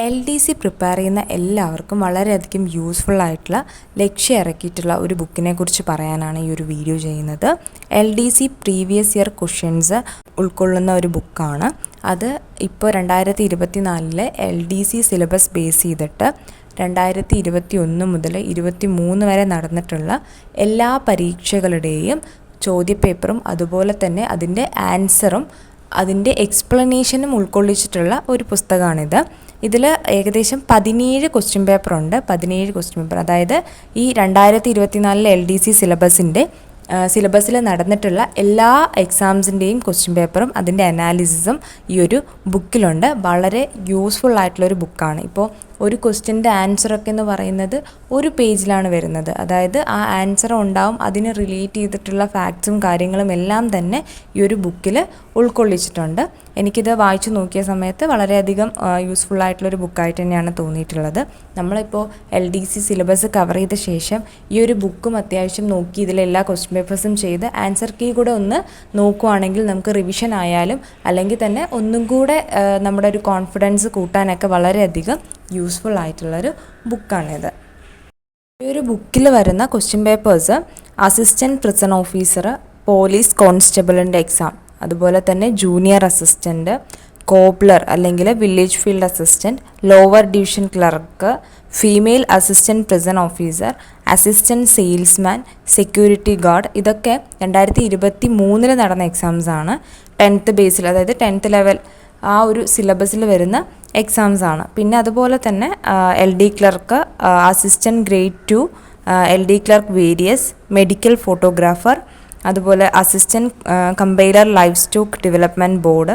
LDC prepare ചെയ്യുന്ന എല്ലാവർക്കും വളരെയധികം യൂസ്ഫുൾ ആയിട്ടുള്ള ലക്ഷ്യം ഇറക്കിയിട്ടുള്ള ഒരു ബുക്കിനെ കുറിച്ച് പറയാനാണ് ഈ ഒരു വീഡിയോ ചെയ്യുന്നത്. LDC പ്രീവിയസ് ഇയർ ക്വസ്റ്റ്യൻസ് ഉൾക്കൊള്ളുന്ന ഒരു ബുക്കാണ്. അത് ഇപ്പോൾ 2024 LDC സിലബസ് ബേസ് ചെയ്തിട്ട് 2021 മുതൽ 2023 വരെ നടന്നിട്ടുള്ള എല്ലാ പരീക്ഷകളുടെയും ചോദ്യപേപ്പറും അതുപോലെ തന്നെ അതിൻ്റെ ആൻസറും അതിൻ്റെ എക്സ്പ്ലനേഷനും ഉൾക്കൊള്ളിച്ചിട്ടുള്ള ഒരു പുസ്തകമാണിത്. ഇതിൽ ഏകദേശം 17 ക്വസ്റ്റ്യൻ പേപ്പറുണ്ട്. 17 ക്വസ്റ്റ്യൻ പേപ്പർ, അതായത് ഈ 2024 LDC സിലബസിൽ നടന്നിട്ടുള്ള എല്ലാ എക്സാംസിൻ്റെയും ക്വസ്റ്റ്യൻ പേപ്പറും അതിൻ്റെ അനാലിസിസും ഈ ഒരു ബുക്കിലുണ്ട്. വളരെ യൂസ്ഫുൾ ആയിട്ടുള്ളൊരു ബുക്കാണ്. ഇപ്പോൾ ഒരു ക്വസ്റ്റ്യൻ്റെ ആൻസറൊക്കെ എന്ന് പറയുന്നത് ഒരു പേജിലാണ് വരുന്നത്. അതായത് ആ ആൻസർ ഉണ്ടാവും, അതിന് റിലേറ്റ് ചെയ്തിട്ടുള്ള ഫാക്ട്സും കാര്യങ്ങളും എല്ലാം തന്നെ ഈ ഒരു ബുക്കിൽ ഉൾക്കൊള്ളിച്ചിട്ടുണ്ട്. എനിക്കിത് വായിച്ചു നോക്കിയ സമയത്ത് വളരെയധികം യൂസ്ഫുൾ ആയിട്ടുള്ളൊരു ബുക്കായിട്ട് തന്നെയാണ് തോന്നിയിട്ടുള്ളത്. നമ്മളിപ്പോൾ LDC സിലബസ് കവർ ചെയ്ത ശേഷം ഈ ഒരു ബുക്കും അത്യാവശ്യം നോക്കി ഇതിലെല്ലാ ക്വസ്റ്റ്യൻ പേപ്പേഴ്സും ചെയ്ത് ആൻസർ കീ കൂടെ ഒന്ന് നോക്കുവാണെങ്കിൽ നമുക്ക് റിവിഷൻ ആയാലും അല്ലെങ്കിൽ തന്നെ ഒന്നും കൂടെ നമ്മുടെ ഒരു കോൺഫിഡൻസ് കൂട്ടാനൊക്കെ വളരെയധികം യൂസ്ഫുൾ ആയിട്ടുള്ളൊരു ബുക്കാണിത്. ഈ ഒരു ബുക്കിൽ വരുന്ന question papers assistant prison officer, police കോൺസ്റ്റബിളിൻ്റെ എക്സാം, അതുപോലെ തന്നെ ജൂനിയർ അസിസ്റ്റൻറ്റ്, കോബ്ലർ അല്ലെങ്കിൽ village field assistant, lower division clerk, female assistant prison officer, assistant salesman, security guard, ഇതൊക്കെ 2023 നടന്ന എക്സാംസാണ്. 10th ബേസിൽ, അതായത് 10th ലെവൽ ആ ഒരു സിലബസിൽ വരുന്ന എക്സാംസാണ്. പിന്നെ അതുപോലെ തന്നെ LD clerk, assistant grade 2, LD clerk various, medical photographer, അതുപോലെ assistant compiler livestock development board,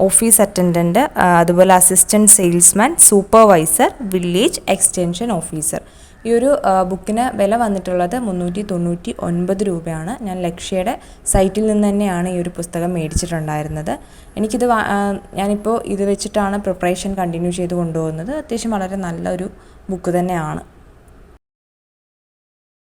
office attendant, അതുപോലെ assistant salesman, supervisor, village extension officer. ഈ ഒരു ബുക്കിന് വില വന്നിട്ടുള്ളത് 399 രൂപയാണ്. ഞാൻ ലക്ഷ്യയുടെ സൈറ്റിൽ നിന്ന് തന്നെയാണ് ഈ ഒരു പുസ്തകം മേടിച്ചിട്ടുണ്ടായിരുന്നത്. എനിക്കിത് ഞാനിപ്പോൾ ഇത് വെച്ചിട്ടാണ് പ്രിപ്പറേഷൻ കണ്ടിന്യൂ ചെയ്ത് കൊണ്ടുപോകുന്നത്. അത്യാവശ്യം വളരെ നല്ലൊരു ബുക്ക് തന്നെയാണ്.